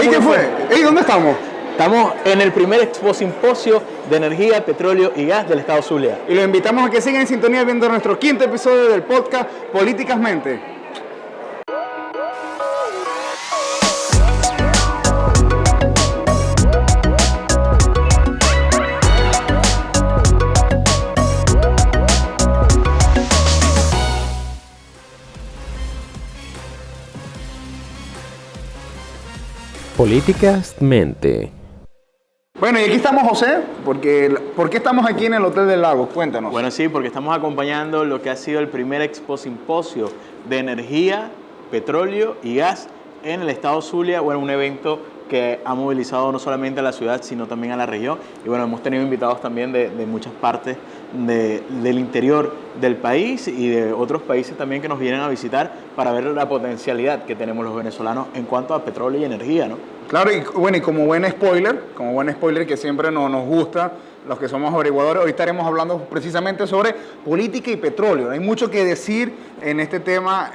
¿Y qué fue? ¿Y dónde estamos? Estamos en el primer Expo Simposio de Energía, Petróleo y Gas del Estado Zulia. Y los invitamos a que sigan en sintonía viendo nuestro quinto episodio del podcast Políticamente. Políticamente. Bueno, y aquí estamos, José, ¿por qué estamos aquí en el Hotel del Lago? Cuéntanos. Bueno, sí, porque estamos acompañando lo que ha sido el primer Expo Simposio de Energía, Petróleo y Gas en el Estado Zulia. Bueno, un evento que ha movilizado no solamente a la ciudad, sino también a la región. Y bueno, hemos tenido invitados también de muchas partes del interior del país y de otros países también que nos vienen a visitar para ver la potencialidad que tenemos los venezolanos en cuanto a petróleo y energía, ¿no? Claro, y bueno, y como buen spoiler que siempre nos gusta, los que somos averiguadores, hoy estaremos hablando precisamente sobre política y petróleo. Hay mucho que decir en este tema,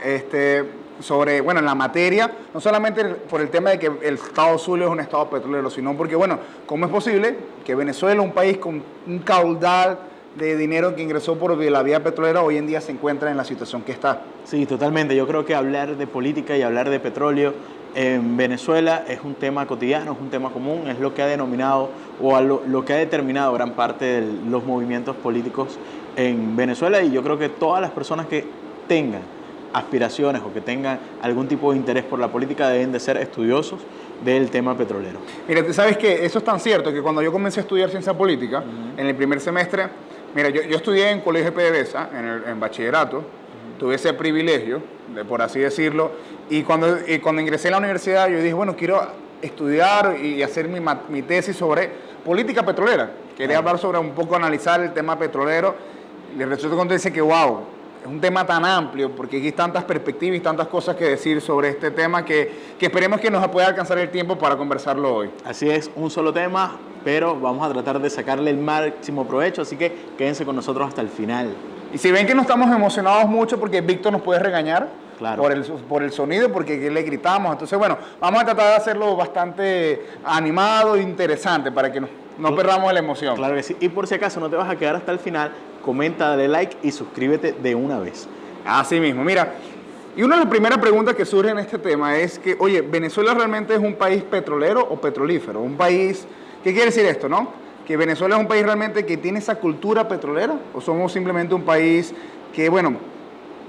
sobre, bueno, en la materia, no solamente por el tema de que el Estado Zulia es un estado petrolero, sino porque, bueno, ¿cómo es posible que Venezuela, un país con un caudal de dinero que ingresó por la vía petrolera, hoy en día se encuentra en la situación que está? Sí, totalmente. Yo creo que hablar de política y hablar de petróleo en Venezuela es un tema cotidiano, es un tema común, es lo que ha denominado o lo que ha determinado gran parte de los movimientos políticos en Venezuela, y yo creo que todas las personas que tengan aspiraciones o que tengan algún tipo de interés por la política deben de ser estudiosos del tema petrolero. Mira, tú sabes que eso es tan cierto que cuando yo comencé a estudiar ciencia política, en el primer semestre, mira, yo estudié en Colegio PDVSA, en bachillerato, tuve ese privilegio, por así decirlo, y cuando ingresé a la universidad yo dije, bueno, quiero estudiar y hacer mi tesis sobre política petrolera. Quería hablar sobre un poco, analizar el tema petrolero, y resulta cuando dice que, wow, es un tema tan amplio, porque aquí hay tantas perspectivas y tantas cosas que decir sobre este tema que esperemos que nos pueda alcanzar el tiempo para conversarlo hoy. Así es, un solo tema, pero vamos a tratar de sacarle el máximo provecho, así que quédense con nosotros hasta el final. Y si ven que no estamos emocionados mucho porque Víctor nos puede regañar, claro, por el sonido, porque le gritamos. Entonces, bueno, vamos a tratar de hacerlo bastante animado e interesante para que no perdamos la emoción. Claro que sí. Y por si acaso no te vas a quedar hasta el final, comenta, dale like y suscríbete de una vez. Así mismo. Mira, y una de las primeras preguntas que surge en este tema es que, oye, ¿Venezuela realmente es un país petrolero o petrolífero? Un país, ¿qué quiere decir esto, no? ¿Que Venezuela es un país realmente que tiene esa cultura petrolera? ¿O somos simplemente un país que, bueno,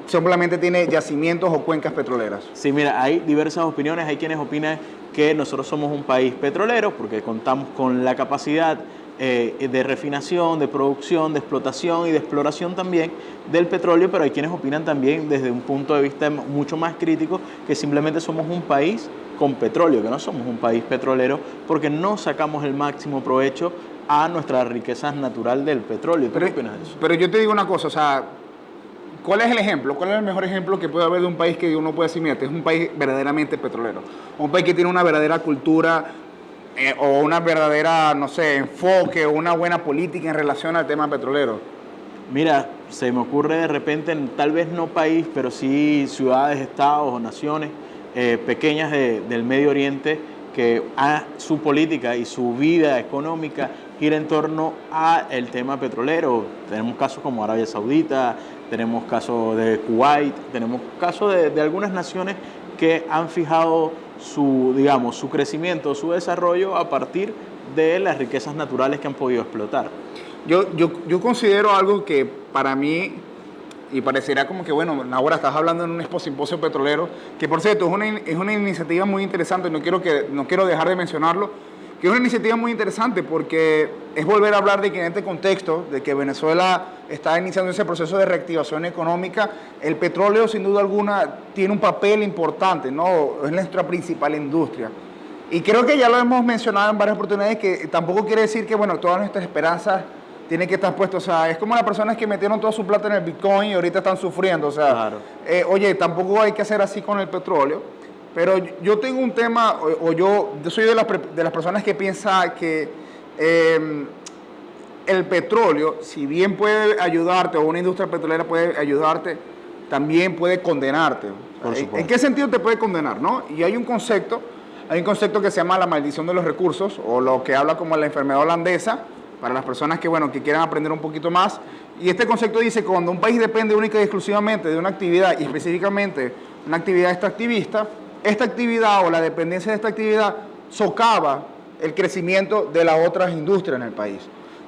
simplemente tiene yacimientos o cuencas petroleras? Sí, mira, hay diversas opiniones. Hay quienes opinan que nosotros somos un país petrolero porque contamos con la capacidad de refinación, de producción, de explotación y de exploración también del petróleo, pero hay quienes opinan también desde un punto de vista mucho más crítico que simplemente somos un país con petróleo, que no somos un país petrolero porque no sacamos el máximo provecho a nuestras riquezas naturales del petróleo. ¿Qué opinas de eso? Pero yo te digo una cosa, o sea, ¿cuál es el ejemplo? ¿Cuál es el mejor ejemplo que puede haber de un país que uno puede decir, mira, este es un país verdaderamente petrolero? Un país que tiene una verdadera cultura o una verdadera, no sé, enfoque o una buena política en relación al tema petrolero. Mira, se me ocurre de repente, tal vez no país, pero sí ciudades, estados o naciones pequeñas del Medio Oriente que su política y su vida económica gira en torno al tema petrolero. Tenemos casos como Arabia Saudita, tenemos casos de Kuwait, tenemos casos de algunas naciones que han fijado su crecimiento, su desarrollo a partir de las riquezas naturales que han podido explotar. Yo considero algo que para mí, y pareciera como que, bueno, ahora estás hablando en un simposio petrolero, que por cierto es una iniciativa muy interesante, no quiero dejar de mencionarlo, que es una iniciativa muy interesante porque es volver a hablar de que en este contexto, de que Venezuela está iniciando ese proceso de reactivación económica, el petróleo sin duda alguna tiene un papel importante, ¿no? Es nuestra principal industria. Y creo que ya lo hemos mencionado en varias oportunidades, que tampoco quiere decir que, bueno, todas nuestras esperanzas tienen que estar puestas, o sea, es como las personas que metieron toda su plata en el Bitcoin y ahorita están sufriendo, o sea, claro. Oye, tampoco hay que hacer así con el petróleo. Pero yo tengo un tema, yo soy de las personas que piensa que el petróleo, si bien puede ayudarte, o una industria petrolera puede ayudarte, también puede condenarte. ¿En qué sentido te puede condenar, no? Y hay un concepto hay un concepto que se llama la maldición de los recursos, o lo que habla como la enfermedad holandesa, para las personas que, bueno, que quieran aprender un poquito más. Y este concepto dice que cuando un país depende única y exclusivamente de una actividad, y específicamente una actividad extractivista, esta actividad o la dependencia de esta actividad socava el crecimiento de las otras industrias en el país.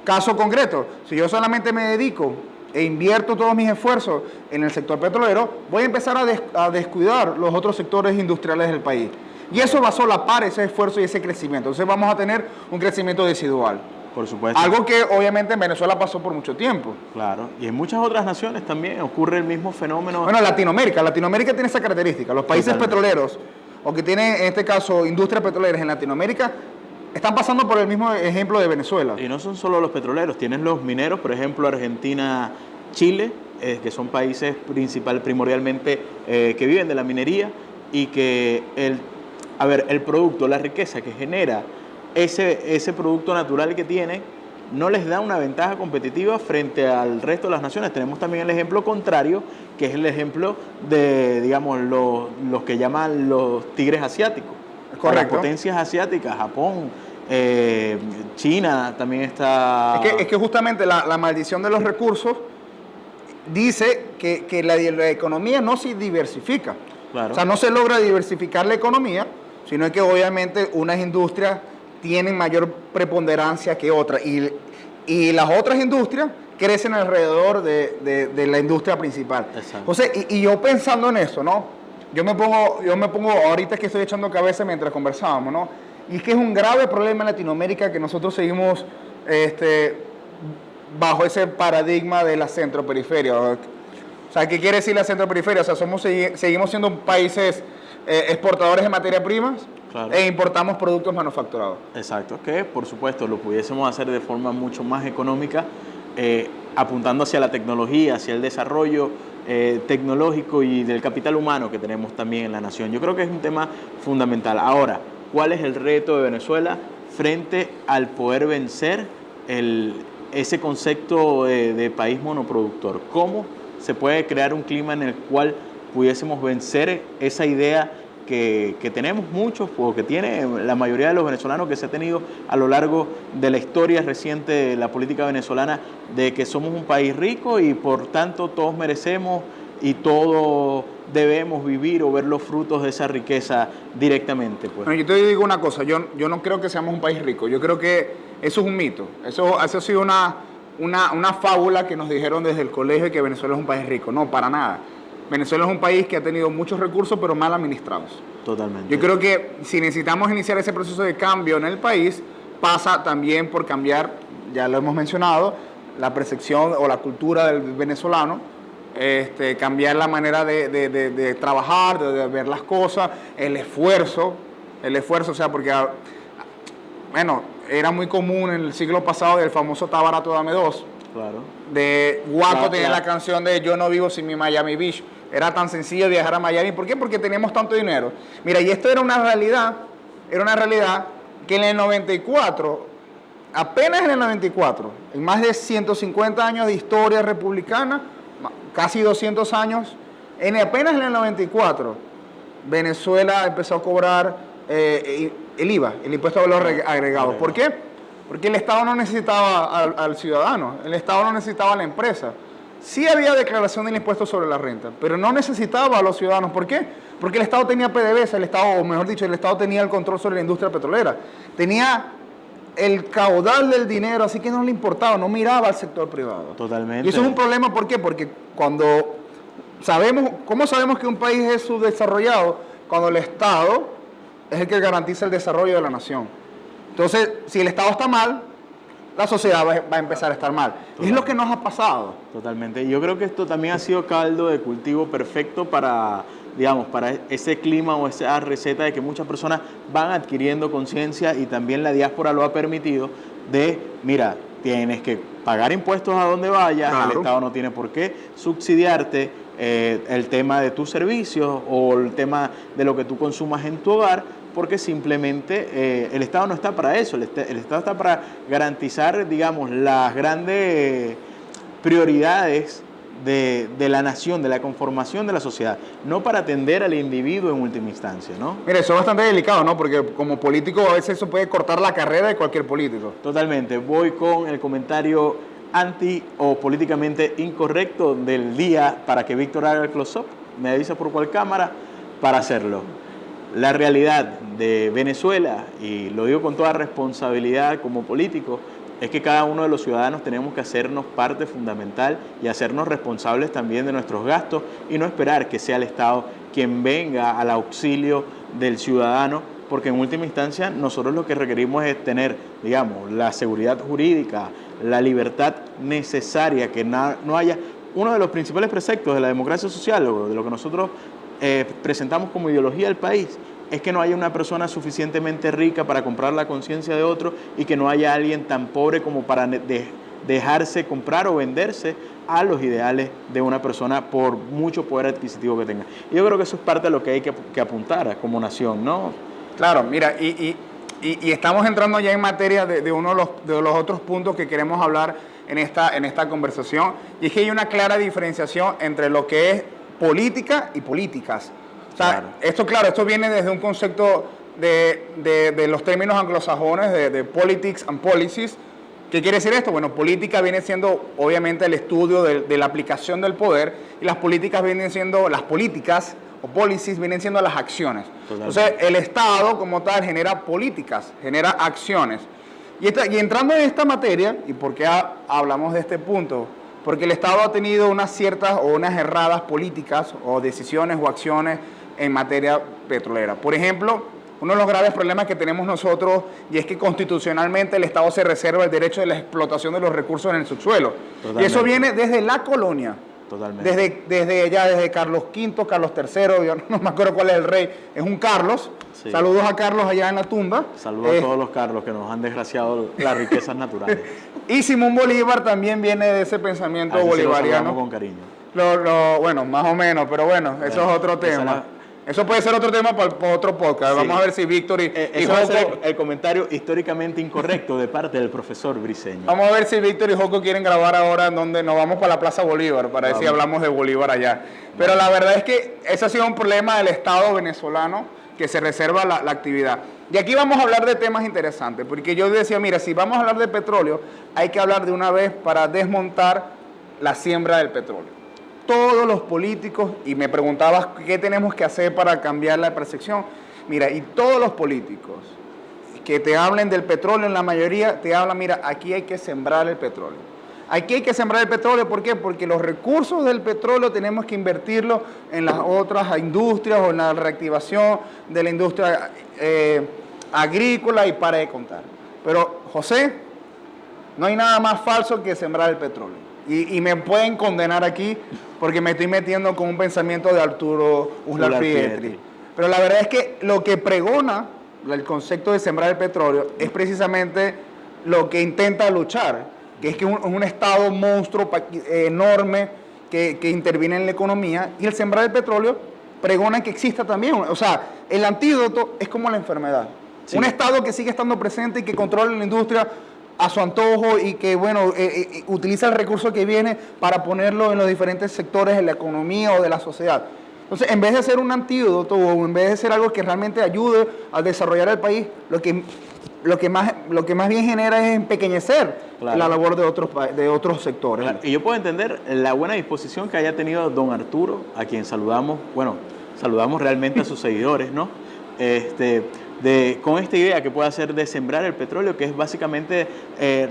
Caso concreto, si yo solamente me dedico e invierto todos mis esfuerzos en el sector petrolero, voy a empezar a descuidar los otros sectores industriales del país. Y eso va a solapar ese esfuerzo y ese crecimiento. Entonces vamos a tener un crecimiento residual. Por supuesto. Algo que obviamente en Venezuela pasó por mucho tiempo. Claro, y en muchas otras naciones también ocurre el mismo fenómeno. Bueno, Latinoamérica tiene esa característica. Los países petroleros, o que tienen en este caso industrias petroleras en Latinoamérica, están pasando por el mismo ejemplo de Venezuela. Y no son solo los petroleros, tienen los mineros, por ejemplo, Argentina, Chile, que son países primordialmente que viven de la minería y que el producto, la riqueza que genera ese producto natural que tiene, no les da una ventaja competitiva frente al resto de las naciones. Tenemos también el ejemplo contrario, que es el ejemplo de, digamos, los que llaman los tigres asiáticos. Correcto. Las potencias asiáticas, Japón, China también está... Es que justamente la maldición de los recursos dice que la economía no se diversifica. Claro. O sea, no se logra diversificar la economía, sino que obviamente unas industrias tienen mayor preponderancia que otras. Y las otras industrias crecen alrededor de la industria principal. Exacto. José, y yo pensando en eso, ¿no? Yo me pongo, ahorita que estoy echando cabeza mientras conversábamos, ¿no? Y es que es un grave problema en Latinoamérica que nosotros seguimos bajo ese paradigma de la centro-periferia. O sea, ¿qué quiere decir la centro-periferia? O sea, seguimos siendo países exportadores de materia primas, claro, e importamos productos manufacturados. Exacto, que por supuesto lo pudiésemos hacer de forma mucho más económica, apuntando hacia la tecnología, hacia el desarrollo tecnológico y del capital humano que tenemos también en la nación. Yo creo que es un tema fundamental. Ahora, ¿cuál es el reto de Venezuela frente al poder vencer ese concepto de país monoproductor? ¿Cómo se puede crear un clima en el cual pudiésemos vencer esa idea que tenemos muchos, o que tiene la mayoría de los venezolanos, que se ha tenido a lo largo de la historia reciente de la política venezolana, de que somos un país rico y por tanto todos merecemos y todos debemos vivir o ver los frutos de esa riqueza directamente? Pues. Bueno, yo te digo una cosa, yo no creo que seamos un país rico, yo creo que eso es un mito, eso ha sido una fábula que nos dijeron desde el colegio, que Venezuela es un país rico. No, para nada. Venezuela es un país que ha tenido muchos recursos, pero mal administrados. Totalmente. Yo creo que si necesitamos iniciar ese proceso de cambio en el país, pasa también por cambiar, ya lo hemos mencionado, la percepción o la cultura del venezolano, cambiar la manera de trabajar, de ver las cosas, el esfuerzo, o sea, porque, bueno, era muy común en el siglo pasado el famoso "Está barato, dame dos". Claro. De Guaco tenía la canción de "Yo no vivo sin mi Miami Beach". Era tan sencillo viajar a Miami. ¿Por qué? Porque teníamos tanto dinero. Mira, y esto era una realidad que en el 94, apenas en el 94, en más de 150 años de historia republicana, casi 200 años, apenas en el 94, Venezuela empezó a cobrar el IVA, el impuesto a valor agregado. ¿Por qué? Porque el Estado no necesitaba al ciudadano, el Estado no necesitaba a la empresa. Sí había declaración del impuesto sobre la renta, pero no necesitaba a los ciudadanos. ¿Por qué? Porque el Estado tenía PDVSA, o mejor dicho, el Estado tenía el control sobre la industria petrolera. Tenía el caudal del dinero, así que no le importaba, no miraba al sector privado. Totalmente. Y eso es un problema, ¿por qué? Porque ¿cómo sabemos que un país es subdesarrollado? Cuando el Estado es el que garantiza el desarrollo de la nación. Entonces, si el Estado está mal, la sociedad va a empezar a estar mal. Y es lo que nos ha pasado. Totalmente. Yo creo que esto también ha sido caldo de cultivo perfecto para, digamos, para ese clima o esa receta de que muchas personas van adquiriendo conciencia, y también la diáspora lo ha permitido, de, mira, tienes que pagar impuestos a donde vayas, claro. El Estado no tiene por qué subsidiarte el tema de tus servicios o el tema de lo que tú consumas en tu hogar, porque simplemente el Estado no está para eso. El Estado está para garantizar, digamos, las grandes prioridades de la nación, de la conformación de la sociedad, no para atender al individuo en última instancia, ¿no? Mira, eso es bastante delicado, ¿no? Porque como político a veces eso puede cortar la carrera de cualquier político. Totalmente. Voy con el comentario anti o políticamente incorrecto del día para que Víctor haga el close-up. Me avisa por cuál cámara para hacerlo. La realidad de Venezuela, y lo digo con toda responsabilidad como político, es que cada uno de los ciudadanos tenemos que hacernos parte fundamental y hacernos responsables también de nuestros gastos y no esperar que sea el Estado quien venga al auxilio del ciudadano, porque en última instancia nosotros lo que requerimos es tener, digamos, la seguridad jurídica, la libertad necesaria, que no haya uno de los principales preceptos de la democracia social, o de lo que nosotros presentamos como ideología del país, es que no haya una persona suficientemente rica para comprar la conciencia de otro y que no haya alguien tan pobre como para dejarse comprar o venderse a los ideales de una persona por mucho poder adquisitivo que tenga. Y yo creo que eso es parte de lo que hay que apuntar como nación, ¿no? Claro, mira, y estamos entrando ya en materia de uno de los otros puntos que queremos hablar en esta conversación, y es que hay una clara diferenciación entre lo que es política y políticas. O sea, Claro. esto viene desde un concepto de los términos anglosajones de politics and policies. ¿Qué quiere decir esto? Bueno, política viene siendo obviamente el estudio de la aplicación del poder, y las políticas vienen siendo, las políticas o policies vienen siendo las acciones. Totalmente. Entonces, el Estado como tal genera políticas, genera acciones. Y entrando en esta materia, ¿y por qué hablamos de este punto? Porque el Estado ha tenido unas ciertas o unas erradas políticas o decisiones o acciones en materia petrolera. Por ejemplo, uno de los graves problemas que tenemos nosotros, y es que constitucionalmente el Estado se reserva el derecho de la explotación de los recursos en el subsuelo. Totalmente. Y eso viene desde la colonia. Totalmente. Desde Carlos V, Carlos III, yo no me acuerdo cuál es el rey, es un Carlos. Sí. Saludos a Carlos allá en la tumba. Saludos a todos los Carlos que nos han desgraciado las riquezas naturales. Y Simón Bolívar también viene de ese pensamiento bolivariano. Lo con cariño. Bueno, más o menos, pero bueno, eso es otro tema. Eso puede ser otro tema para otro podcast. Sí. Vamos a ver si Víctor y eso va a ser el comentario históricamente incorrecto de parte del profesor Briceño. Vamos a ver si Víctor y Joco quieren grabar ahora donde nos vamos para la Plaza Bolívar, para ver si hablamos de Bolívar allá. Pero la verdad es que ese ha sido un problema del Estado venezolano, que se reserva la actividad. Y aquí vamos a hablar de temas interesantes, porque yo decía, mira, si vamos a hablar de petróleo, hay que hablar de una vez para desmontar la siembra del petróleo. Todos los políticos, y me preguntabas qué tenemos que hacer para cambiar la percepción, mira, y todos los políticos que te hablen del petróleo, en la mayoría te hablan, mira, aquí hay que sembrar el petróleo. Aquí hay que sembrar el petróleo, ¿por qué? Porque los recursos del petróleo tenemos que invertirlos en las otras industrias o en la reactivación de la industria agrícola, y para de contar. Pero, José, no hay nada más falso que sembrar el petróleo. Y me pueden condenar aquí porque me estoy metiendo con un pensamiento de Arturo Uslar Pietri. Pero la verdad es que lo que pregona el concepto de sembrar el petróleo es precisamente lo que intenta luchar, que es que un Estado monstruo enorme que interviene en la economía, y el sembrar el petróleo pregona que exista también. O sea, el antídoto es como la enfermedad. Sí. Un Estado que sigue estando presente y que controla la industria a su antojo, y que, bueno, utiliza el recurso que viene para ponerlo en los diferentes sectores de la economía o de la sociedad. Entonces, en vez de ser un antídoto o en vez de ser algo que realmente ayude a desarrollar el país, lo que más bien genera es empequeñecer la labor de otros sectores. Claro. Y yo puedo entender la buena disposición que haya tenido don Arturo, a quien saludamos realmente a sus seguidores, ¿no? Con esta idea que puede hacer de sembrar el petróleo, que es básicamente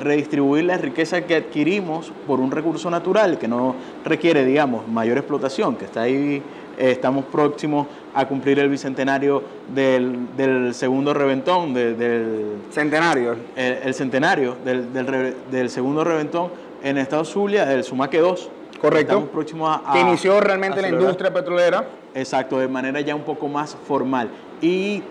redistribuir la riqueza que adquirimos por un recurso natural que no requiere, digamos, mayor explotación, que está ahí. Estamos próximos a cumplir el bicentenario del segundo reventón, del centenario. El centenario del segundo reventón en el estado Zulia, del Sumaque 2. Correcto. Estamos próximos que inició realmente la industria petrolera. Exacto, de manera ya un poco más formal. Y,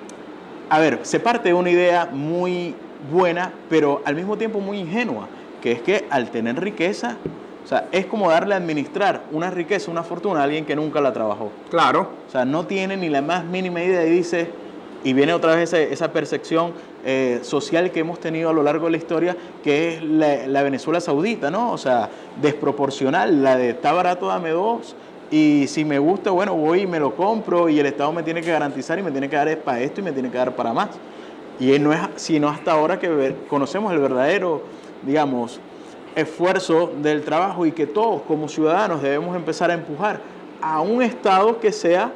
a ver, se parte de una idea muy buena, pero al mismo tiempo muy ingenua, que es que al tener riqueza, o sea, es como darle a administrar una riqueza, una fortuna a alguien que nunca la trabajó. Claro. O sea, no tiene ni la más mínima idea y dice, Y viene otra vez esa percepción social que hemos tenido a lo largo de la historia, que es la Venezuela saudita, ¿no? O sea, desproporcional, la de está barato, dame dos, y si me gusta, bueno, voy y me lo compro, y el Estado me tiene que garantizar y me tiene que dar para esto y me tiene que dar para más. Y no es sino hasta ahora que conocemos el verdadero, digamos, esfuerzo del trabajo, y que todos como ciudadanos debemos empezar a empujar a un Estado que sea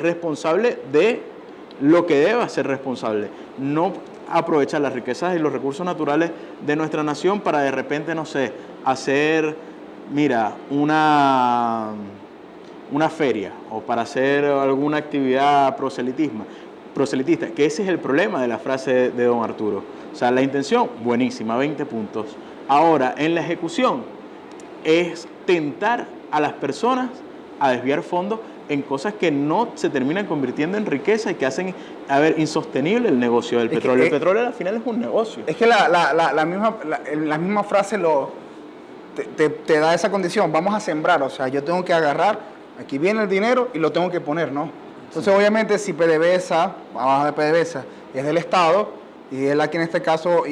responsable de lo que deba ser responsable, no aprovechar las riquezas y los recursos naturales de nuestra nación para de repente, no sé, hacer, mira, una feria, o para hacer alguna actividad proselitista, que ese es el problema de la frase de don Arturo. O sea, la intención, buenísima, 20 puntos. Ahora, en la ejecución, es tentar a las personas a desviar fondos en cosas que no se terminan convirtiendo en riqueza y que hacen, insostenible el negocio del petróleo. El petróleo al final es un negocio. Es que la misma frase te da esa condición. Vamos a sembrar, o sea, yo tengo que agarrar, aquí viene el dinero y lo tengo que poner, ¿no? Entonces, obviamente, si PDVSA, vamos de PDVSA, es del Estado, y él aquí en este caso,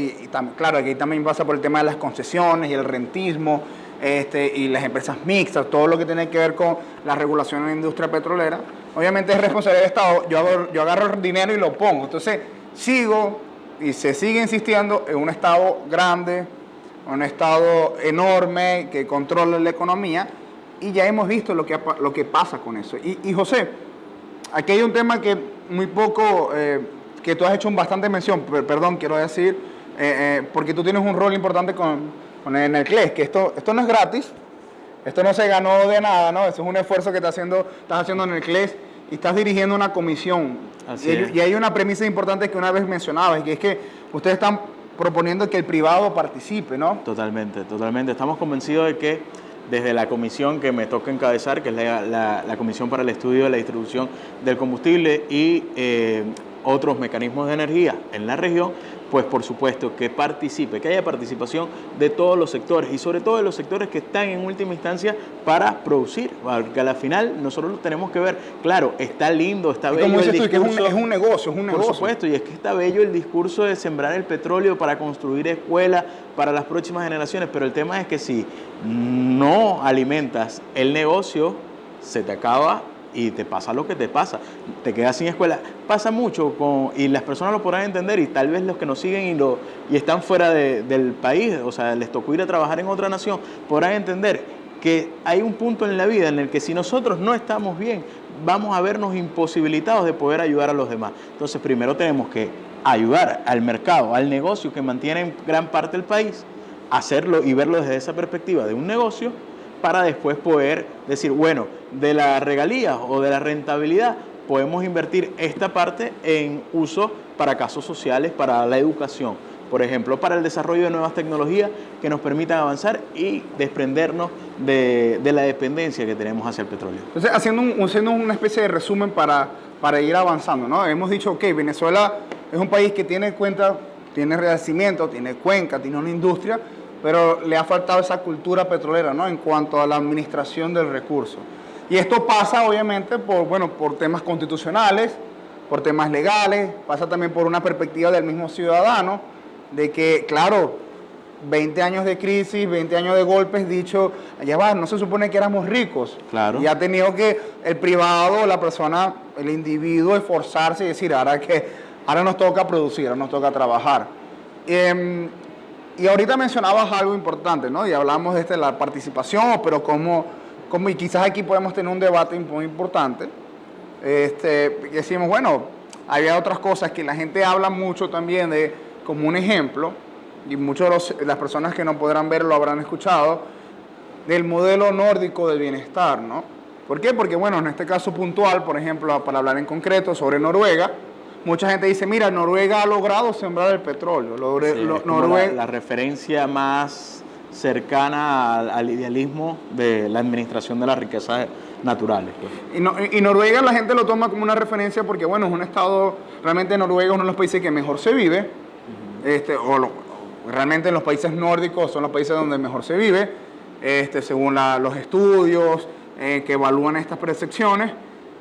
claro, aquí también pasa por el tema de las concesiones y el rentismo, y las empresas mixtas, todo lo que tiene que ver con la regulación en la industria petrolera. Obviamente es responsabilidad del Estado, yo agarro el dinero y lo pongo. Entonces se sigue insistiendo en un Estado grande, un Estado enorme que controla la economía, y ya hemos visto lo que pasa con eso. Y José, aquí hay un tema que muy poco, que tú has hecho bastante mención, perdón, quiero decir, porque tú tienes un rol importante en el CLES, que esto no es gratis, esto no se ganó de nada, ¿no? Eso es un esfuerzo que estás haciendo en el CLES, y estás dirigiendo una comisión. Y hay una premisa importante que una vez mencionabas, y que es que ustedes están proponiendo que el privado participe, ¿no? Totalmente, totalmente. Estamos convencidos de que desde la comisión que me toca encabezar, que es la Comisión para el Estudio de la Distribución del Combustible y otros mecanismos de energía en la región, pues por supuesto que participe, que haya participación de todos los sectores, y sobre todo de los sectores que están en última instancia para producir, porque a la final nosotros tenemos que ver, claro, está lindo, está bello el discurso. Que es un negocio, Por supuesto, y es que está bello el discurso de sembrar el petróleo para construir escuelas para las próximas generaciones, pero el tema es que si no alimentas el negocio, se te acaba y te pasa lo que te pasa, te quedas sin escuela. Pasa mucho y las personas lo podrán entender, y tal vez los que nos siguen y están fuera del país, o sea, les tocó ir a trabajar en otra nación, podrán entender que hay un punto en la vida en el que si nosotros no estamos bien, vamos a vernos imposibilitados de poder ayudar a los demás. Entonces, primero tenemos que ayudar al mercado, al negocio que mantiene en gran parte el país, hacerlo y verlo desde esa perspectiva de un negocio, para después poder decir, bueno, de la regalía o de la rentabilidad podemos invertir esta parte en uso para casos sociales, para la educación, por ejemplo, para el desarrollo de nuevas tecnologías que nos permitan avanzar y desprendernos de la dependencia que tenemos hacia el petróleo. Entonces, haciendo una especie de resumen para ir avanzando, ¿no? Hemos dicho, ok, Venezuela es un país que tiene renacimiento, tiene cuenca, tiene una industria, pero le ha faltado esa cultura petrolera, ¿no? En cuanto a la administración del recurso. Y esto pasa, obviamente, por temas constitucionales, por temas legales, pasa también por una perspectiva del mismo ciudadano, de que, claro, 20 años de crisis, 20 años de golpes, dicho, allá va, no se supone que éramos ricos. Claro. Y ha tenido que el privado, la persona, el individuo, esforzarse y decir, ahora nos toca producir, ahora nos toca trabajar. Y ahorita mencionabas algo importante, ¿no? Y hablamos de la participación, pero y quizás aquí podemos tener un debate muy importante. Decimos, bueno, había otras cosas que la gente habla mucho también como un ejemplo, y muchas de las personas que no podrán ver lo habrán escuchado, del modelo nórdico del bienestar, ¿no? ¿Por qué? Porque, bueno, en este caso puntual, por ejemplo, para hablar en concreto sobre Noruega, mucha gente dice, mira, Noruega ha logrado sembrar el petróleo. La referencia más cercana al idealismo de la administración de las riquezas naturales. Pues. Y Noruega la gente lo toma como una referencia porque, bueno, es un estado, realmente Noruega es uno de los países que mejor se vive, realmente en los países nórdicos son los países donde mejor se vive, según los estudios que evalúan estas percepciones.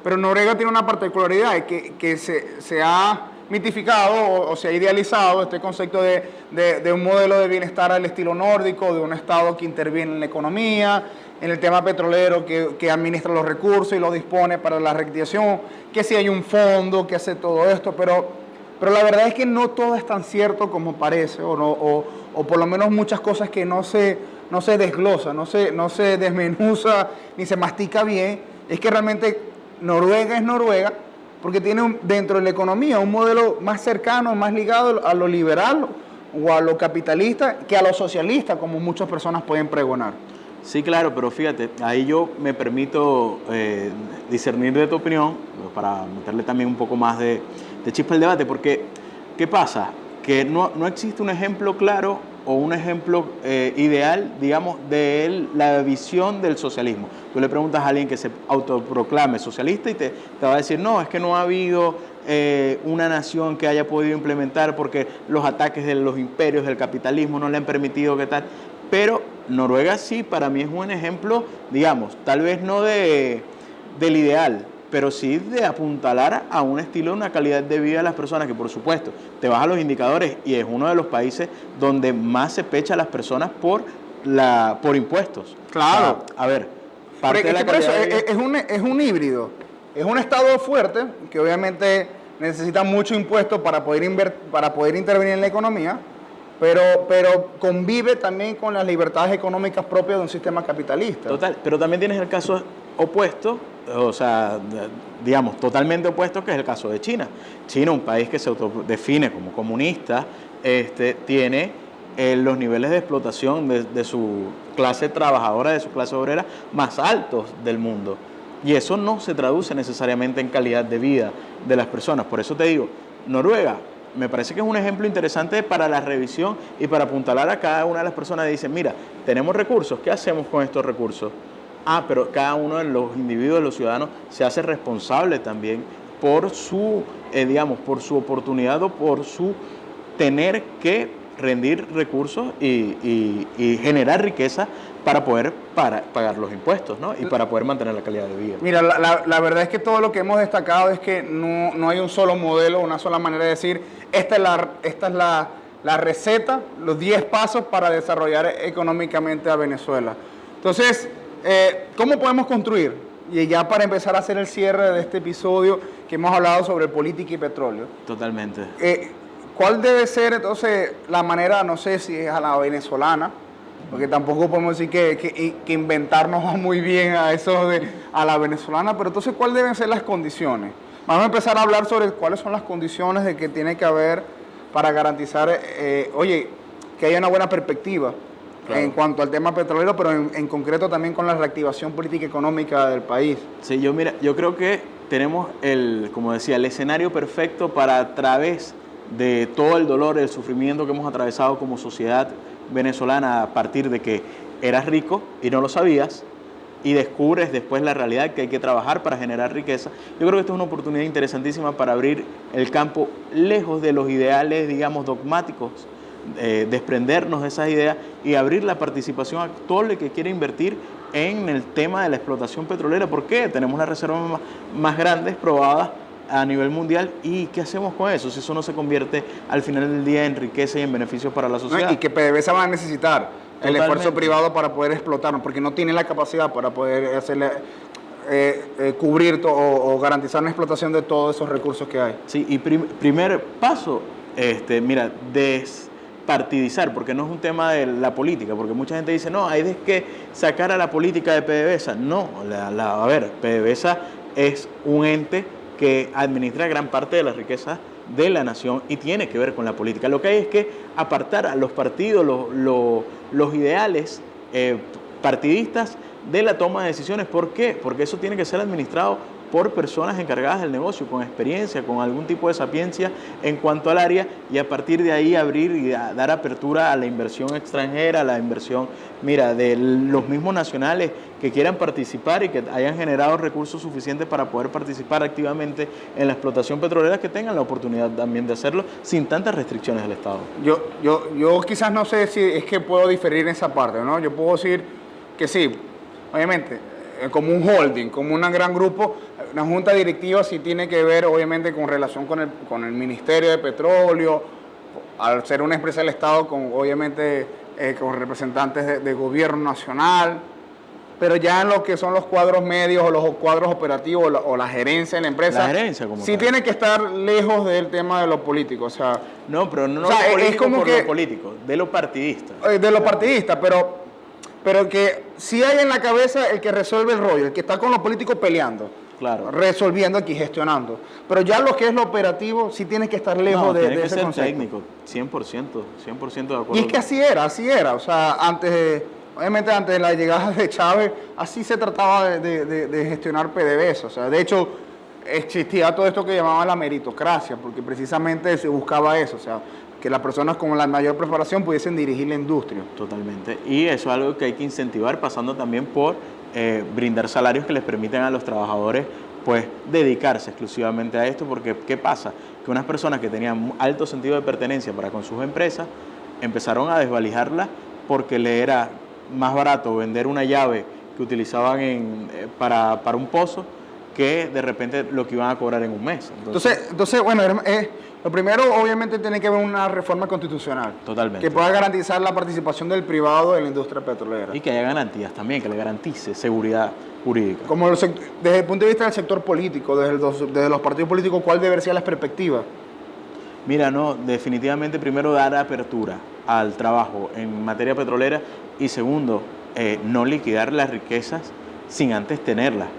Pero Noruega tiene una particularidad, que se ha mitificado o se ha idealizado este concepto de un modelo de bienestar al estilo nórdico, de un Estado que interviene en la economía, en el tema petrolero, que administra los recursos y los dispone para la reactivación, que sí hay un fondo que hace todo esto, pero la verdad es que no todo es tan cierto como parece, o por lo menos muchas cosas que no se desglosa, no se desmenuza, ni se mastica bien. Es que realmente Noruega es Noruega porque tiene dentro de la economía un modelo más cercano, más ligado a lo liberal o a lo capitalista que a lo socialista, como muchas personas pueden pregonar. Sí, claro, pero fíjate, ahí yo me permito discernir de tu opinión para meterle también un poco más de chispa al debate, porque ¿qué pasa? Que no existe un ejemplo claro o un ejemplo ideal, digamos, de la visión del socialismo. Tú le preguntas a alguien que se autoproclame socialista y te va a decir, no, es que no ha habido una nación que haya podido implementar porque los ataques de los imperios del capitalismo no le han permitido que tal. Pero Noruega sí, para mí es un ejemplo, digamos, tal vez no del ideal, pero sí de apuntalar a un estilo, una calidad de vida de las personas que, por supuesto, te vas a los indicadores y es uno de los países donde más se pecha a las personas por impuestos. Claro. O sea, a ver, parte de la calidad de vida es un híbrido. Es un Estado fuerte que obviamente necesita mucho impuesto para poder intervenir en la economía, pero convive también con las libertades económicas propias de un sistema capitalista. Total, pero también tienes el caso opuesto, o sea, digamos, totalmente opuesto, que es el caso de China. China, un país que se autodefine como comunista, tiene los niveles de explotación de su clase trabajadora, de su clase obrera, más altos del mundo. Y eso no se traduce necesariamente en calidad de vida de las personas. Por eso te digo, Noruega me parece que es un ejemplo interesante para la revisión y para apuntalar a cada una de las personas y dicen, mira, tenemos recursos, ¿qué hacemos con estos recursos? Pero cada uno de los individuos, de los ciudadanos, se hace responsable también por su, por su oportunidad o por su tener que rendir recursos y generar riqueza para poder pagar los impuestos, ¿no? Y para poder mantener la calidad de vida. Mira, la verdad es que todo lo que hemos destacado es que no hay un solo modelo, una sola manera de decir, esta es la receta, los 10 pasos para desarrollar económicamente a Venezuela. Entonces, ¿cómo podemos construir? Y ya para empezar a hacer el cierre de este episodio que hemos hablado sobre política y petróleo. Totalmente. ¿Cuál debe ser entonces la manera, no sé si es a la venezolana, porque tampoco podemos decir que inventarnos muy bien a la venezolana, pero entonces ¿cuáles deben ser las condiciones? Vamos a empezar a hablar sobre cuáles son las condiciones de que tiene que haber para garantizar, que haya una buena perspectiva. Claro. En cuanto al tema petrolero, pero en concreto también con la reactivación política y económica del país. Sí, yo creo que tenemos como decía, el escenario perfecto para, a través de todo el dolor, el sufrimiento que hemos atravesado como sociedad venezolana, a partir de que eras rico y no lo sabías, y descubres después la realidad que hay que trabajar para generar riqueza. Yo creo que esta es una oportunidad interesantísima para abrir el campo lejos de los ideales, digamos, dogmáticos, desprendernos de esas ideas y abrir la participación a todo el que quiere invertir en el tema de la explotación petrolera. ¿Por qué? Tenemos las reservas más grandes probadas a nivel mundial, y ¿qué hacemos con eso? Si eso no se convierte al final del día en riqueza y en beneficios para la sociedad. No, y que PDVSA va a necesitar el esfuerzo privado para poder explotarlo, porque no tiene la capacidad para poder hacerle cubrir o garantizar una explotación de todos esos recursos que hay. Sí, y primer paso, mira, despartidizar, porque no es un tema de la política, porque mucha gente dice, no, hay que sacar a la política de PDVSA. No, a ver, PDVSA es un ente que administra gran parte de la riqueza de la nación y tiene que ver con la política. Lo que hay es que apartar a los partidos, los ideales partidistas de la toma de decisiones. ¿Por qué? Porque eso tiene que ser administrado por personas encargadas del negocio, con experiencia, con algún tipo de sapiencia en cuanto al área, y a partir de ahí abrir y dar apertura a la inversión extranjera, a la inversión, mira, de los mismos nacionales que quieran participar y que hayan generado recursos suficientes para poder participar activamente en la explotación petrolera, que tengan la oportunidad también de hacerlo sin tantas restricciones del Estado. Yo quizás no sé si es que puedo diferir en esa parte, ¿no? Yo puedo decir que sí, obviamente, como un holding, como un gran grupo. Una junta directiva sí tiene que ver, obviamente, con relación con el Ministerio de Petróleo, al ser una empresa del Estado, obviamente con representantes de gobierno nacional, pero ya en lo que son los cuadros medios o los cuadros operativos o la gerencia de la empresa, La gerencia como sí tal. tiene que estar lejos del tema de lo político, o sea... No, pero no o sea, lo político como por que- lo político, de lo partidista. de los partidistas, pero que sí hay en la cabeza el que resuelve el rollo, el que está con los políticos peleando, Claro. resolviendo aquí, gestionando. Pero ya lo que es lo operativo sí tiene que estar lejos No, de tiene que ese ser concepto. técnico, 100% de acuerdo. Y es que así era, o sea, obviamente antes de la llegada de Chávez, así se trataba de gestionar PDVSA, o sea, de hecho, existía todo esto que llamaban la meritocracia, porque precisamente se buscaba eso, o sea, que las personas con la mayor preparación pudiesen dirigir la industria. Totalmente. Y eso es algo que hay que incentivar, pasando también por brindar salarios que les permitan a los trabajadores pues dedicarse exclusivamente a esto, porque ¿qué pasa? Que unas personas que tenían alto sentido de pertenencia para con sus empresas empezaron a desvalijarlas porque le era más barato vender una llave que utilizaban para un pozo que de repente lo que iban a cobrar en un mes. Entonces bueno, lo primero obviamente tiene que haber una reforma constitucional. Totalmente. Que pueda garantizar la participación del privado en la industria petrolera. Y que haya garantías también, que le garantice seguridad jurídica. Como desde el punto de vista del sector político, desde los partidos políticos, ¿cuál debería ser la perspectiva? Mira, no, definitivamente primero dar apertura al trabajo en materia petrolera y segundo, no liquidar las riquezas sin antes tenerlas.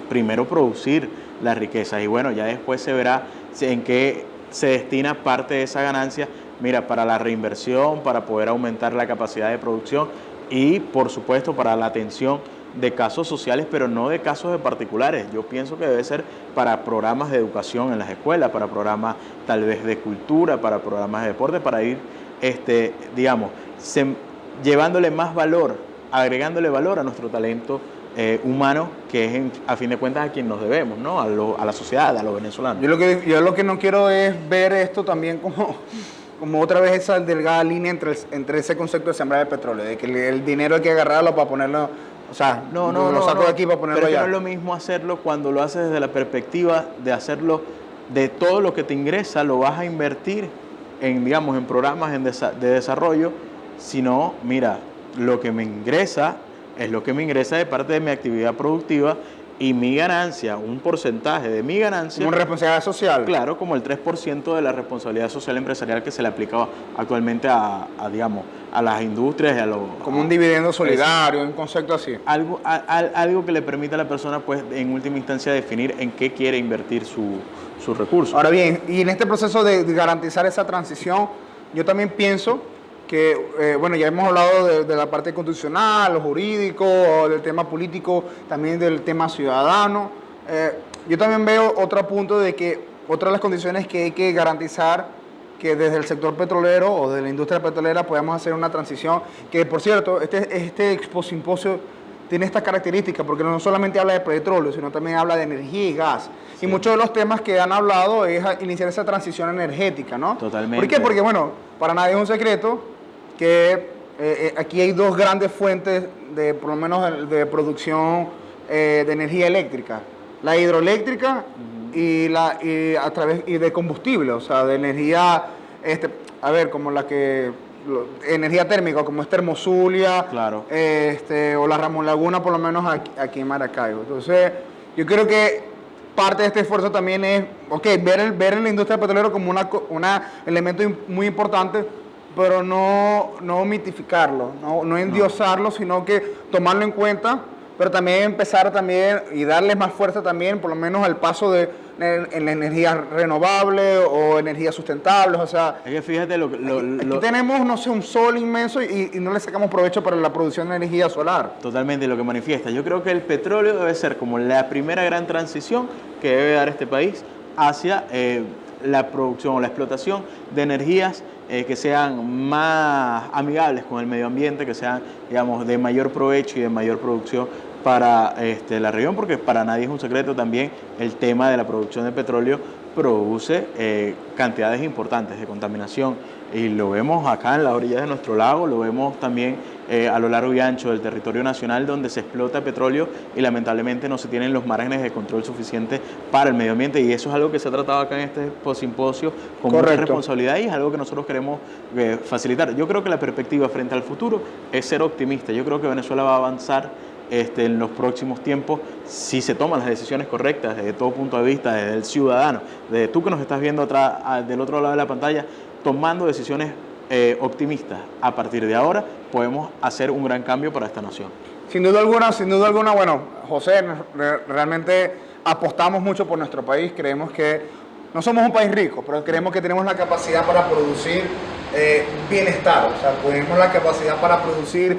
Primero producir las riquezas y bueno, ya después se verá en qué se destina parte de esa ganancia, mira, para la reinversión, para poder aumentar la capacidad de producción y por supuesto para la atención de casos sociales, pero no de casos de particulares. Yo pienso que debe ser para programas de educación en las escuelas, para programas tal vez de cultura, para programas de deporte, para ir, digamos, llevándole más valor, agregándole valor a nuestro talento humano, que es a fin de cuentas a quien nos debemos, ¿no? A la sociedad, a los venezolanos. Yo lo que no quiero es ver esto también como otra vez esa delgada línea entre ese concepto de sembrar el petróleo, de que el dinero hay que agarrarlo para ponerlo, o sea, lo saco de aquí para ponerlo pero allá. no es lo mismo hacerlo cuando lo haces desde la perspectiva de hacerlo de todo lo que te ingresa, lo vas a invertir en, digamos, en programas de desarrollo, sino, mira, lo que me ingresa es lo que me ingresa de parte de mi actividad productiva y mi ganancia, un porcentaje de mi ganancia. Como responsabilidad social. Claro, como el 3% de la responsabilidad social empresarial que se le aplica actualmente digamos, a las industrias y a los... Como un dividendo solidario, un concepto así. Algo que le permita a la persona, pues, en última instancia, definir en qué quiere invertir sus recursos. Ahora bien, y en este proceso de garantizar esa transición, yo también pienso que, bueno, ya hemos hablado de la parte constitucional, lo jurídico, del tema político, también del tema ciudadano. Yo también veo otro punto de que otra de las condiciones que hay que garantizar que desde el sector petrolero o de la industria petrolera podamos hacer una transición, que por cierto, este Expo Simposio tiene esta característica, porque no solamente habla de petróleo, sino también habla de energía y gas. Sí. Y muchos de los temas que han hablado es iniciar esa transición energética, ¿no? Totalmente. ¿Por qué? Porque, bueno, para nadie es un secreto que aquí hay dos grandes fuentes, por lo menos de producción de energía eléctrica. La hidroeléctrica y de combustible, o sea, de energía, como energía térmica, como es Termozulia, claro. O la Ramón Laguna, por lo menos aquí en Maracaibo. Entonces, yo creo que parte de este esfuerzo también es, ver en la industria petrolera como un elemento muy importante, pero no mitificarlo, no endiosarlo, sino que tomarlo en cuenta, pero también empezar y darle más fuerza también, por lo menos al paso en la energía renovable o energías sustentables, o sea... Es que fíjate aquí tenemos, no sé, un sol inmenso y no le sacamos provecho para la producción de energía solar. Totalmente, lo que manifiesta. Yo creo que el petróleo debe ser como la primera gran transición que debe dar este país hacia la producción o la explotación de energías que sean más amigables con el medio ambiente, que sean, digamos, de mayor provecho y de mayor producción para la región, porque para nadie es un secreto también el tema de la producción de petróleo produce cantidades importantes de contaminación. Y lo vemos acá en las orillas de nuestro lago, lo vemos también a lo largo y ancho del territorio nacional, donde se explota petróleo y lamentablemente no se tienen los márgenes de control suficientes para el medio ambiente, y eso es algo que se ha tratado acá en este simposio con mucha responsabilidad, y es algo que nosotros queremos facilitar. Yo creo que la perspectiva frente al futuro es ser optimista. Yo creo que Venezuela va a avanzar en los próximos tiempos si se toman las decisiones correctas desde todo punto de vista, desde el ciudadano, desde tú que nos estás viendo del otro lado de la pantalla, tomando decisiones optimistas. A partir de ahora podemos hacer un gran cambio para esta nación. Sin duda alguna, bueno, José, realmente apostamos mucho por nuestro país. Creemos que no somos un país rico, pero creemos que tenemos la capacidad para producir bienestar. O sea, tenemos la capacidad para producir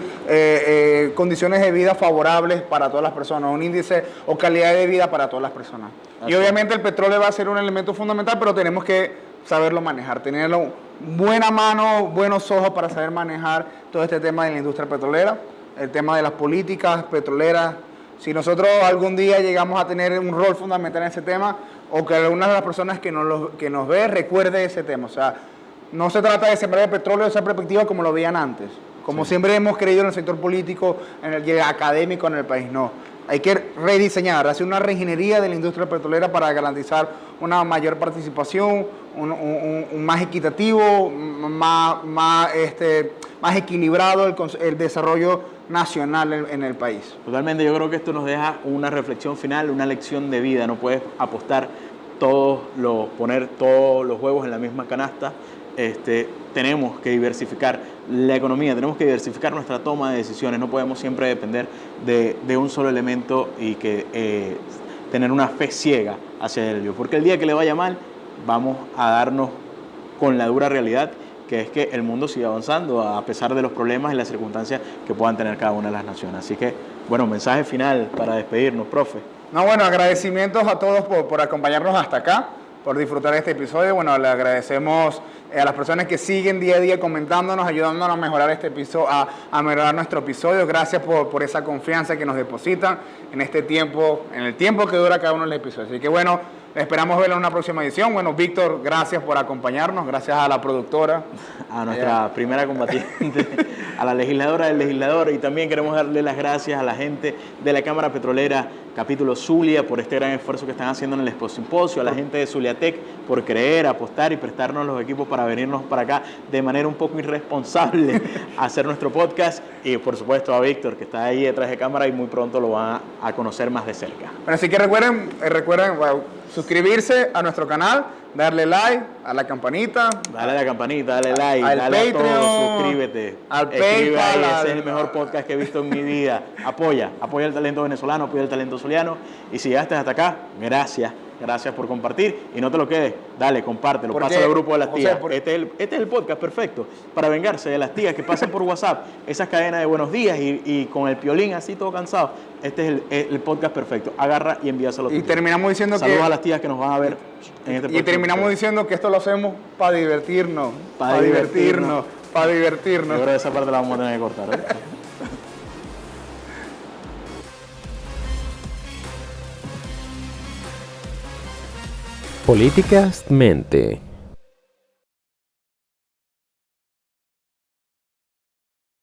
condiciones de vida favorables para todas las personas, un índice o calidad de vida para todas las personas. Así. Y obviamente el petróleo va a ser un elemento fundamental, pero tenemos que saberlo manejar, tenerlo buena mano, buenos ojos para saber manejar todo este tema de la industria petrolera, el tema de las políticas petroleras. Si nosotros algún día llegamos a tener un rol fundamental en ese tema, o que alguna de las personas que nos ve recuerde ese tema. O sea, no se trata de sembrar el petróleo de esa perspectiva como lo veían antes, como siempre hemos creído en el sector político y el académico en el país. No, hay que rediseñar, hacer una reingeniería de la industria petrolera para garantizar una mayor participación, un más equitativo, más equilibrado el desarrollo nacional en el país. Totalmente, yo creo que esto nos deja una reflexión final, una lección de vida. No puedes poner todos los huevos en la misma canasta. Tenemos que diversificar la economía, tenemos que diversificar nuestra toma de decisiones. No podemos siempre depender de un solo elemento y tener una fe ciega hacia ello, porque el día que le vaya mal vamos a darnos con la dura realidad que es que el mundo sigue avanzando a pesar de los problemas y las circunstancias que puedan tener cada una de las naciones. Así que, bueno, mensaje final para despedirnos, profe. No, bueno, agradecimientos a todos por acompañarnos hasta acá, por disfrutar este episodio. Bueno, le agradecemos a las personas que siguen día a día comentándonos, ayudándonos a mejorar este episodio, a mejorar nuestro episodio. Gracias por esa confianza que nos depositan en este tiempo, en el tiempo que dura cada uno de los episodios. Así que bueno, esperamos verlo en una próxima edición. Bueno, Víctor, gracias por acompañarnos, gracias a la productora. A nuestra primera combatiente, a la legisladora del legislador, y también queremos darle las gracias a la gente de la Cámara Petrolera Capítulo Zulia por este gran esfuerzo que están haciendo en el Expo Simposio, a la gente de Zuliatec por creer, apostar y prestarnos los equipos para venirnos para acá de manera un poco irresponsable a hacer nuestro podcast, y por supuesto a Víctor, que está ahí detrás de cámara y muy pronto lo van a conocer más de cerca. Bueno, así que recuerden suscribirse a nuestro canal, darle like, a la campanita. Dale a la campanita, dale like, al dale Patreon, a todo, suscríbete. Al PayPal. PayPal. Ese es el mejor podcast que he visto en mi vida. Apoya el talento venezolano, apoya el talento zuliano. Y si llegaste hasta acá, gracias por compartir. Y no te lo quedes, dale, compártelo, pásalo al grupo de las tías. Este es el podcast perfecto para vengarse de las tías que pasan por WhatsApp, esas cadenas de buenos días y con el piolín así todo cansado. Este es el podcast perfecto. Agarra y envíaselo a tu Y tía. terminamos diciendo Saludos a las tías que nos van a ver en este podcast. Y terminamos diciendo que esto lo hacemos para divertirnos. Para divertirnos. Yo creo que esa parte la vamos a tener que cortar, ¿eh? Políticamente.